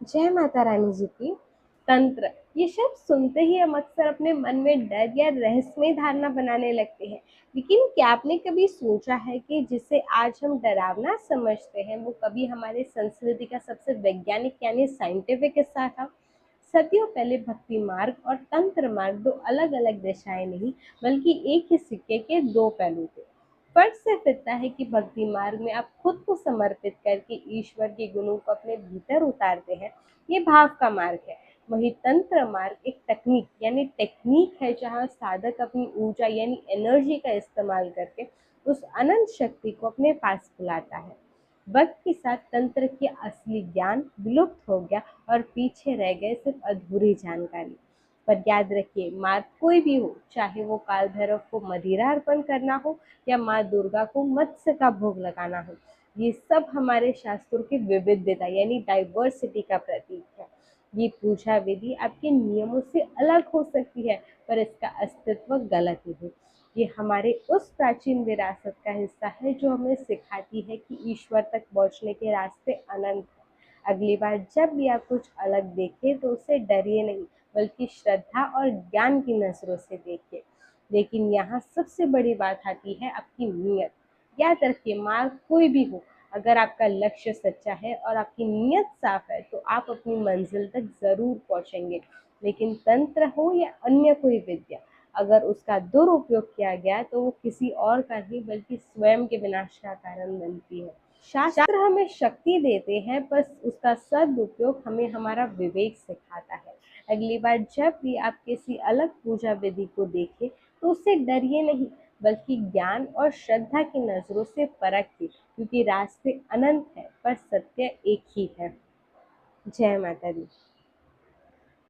जय माता रानी जी की। तंत्र, ये शब्द सुनते ही हम अक्सर अपने मन में डर या रहस्यमय धारणा बनाने लगते हैं। लेकिन क्या आपने कभी सोचा है कि जिसे आज हम डरावना समझते हैं वो कभी हमारे संस्कृति का सबसे वैज्ञानिक यानी साइंटिफिक हिस्सा था। सदियों पहले भक्ति मार्ग और तंत्र मार्ग दो अलग अलग दिशाएं नहीं, बल्कि एक ही सिक्के के दो पहलू थे। फर्क सिर्फ इतना है कि भक्ति मार्ग में आप खुद को समर्पित करके ईश्वर के गुणों को अपने भीतर उतारते हैं, ये भाव का मार्ग है। वही तंत्र मार्ग एक तकनीक यानी टेक्निक है, जहाँ साधक अपनी ऊर्जा यानी एनर्जी का इस्तेमाल करके उस अनंत शक्ति को अपने पास बुलाता है। वक्त के साथ तंत्र की असली ज्ञान विलुप्त हो गया और पीछे रह गए सिर्फ अधूरी जानकारी। पर याद रखिए, मार्ग कोई भी हो, चाहे वो काल भैरव को मदिरा अर्पण करना हो या माँ दुर्गा को मत्स्य का भोग लगाना हो, ये सब हमारे शास्त्रों की विविधता यानी डाइवर्सिटी का प्रतीक है। ये पूजा विधि आपके नियमों से अलग हो सकती है, पर इसका अस्तित्व गलत नहीं। ये हमारे उस प्राचीन विरासत का हिस्सा है जो हमें सिखाती है कि ईश्वर तक पहुंचने के रास्ते अनंत हैं। अगली बार जब भी आप कुछ अलग देखें तो उसे डरिए नहीं, बल्कि श्रद्धा और ज्ञान की नजरों से देखिए। लेकिन यहाँ सबसे बड़ी बात आती है आपकी नीयत। याद रखिए, मार्ग कोई भी हो, अगर आपका लक्ष्य सच्चा है और आपकी नीयत साफ है तो आप अपनी मंजिल तक जरूर पहुंचेंगे। लेकिन तंत्र हो या अन्य कोई विद्या, अगर उसका दुरुपयोग किया गया तो वो किसी और का नहीं बल्कि स्वयं के विनाश का कारण बनती है। शास्त्र हमें शक्ति देते हैं, बस उसका सदुपयोग हमें हमारा विवेक सिखाता है। अगली बार जब भी आप किसी अलग पूजा विधि को देखें तो उससे डरिए नहीं, बल्कि ज्ञान और श्रद्धा की नजरों से परखिए, क्योंकि रास्ते अनंत है पर सत्य एक ही है। जय माता दी।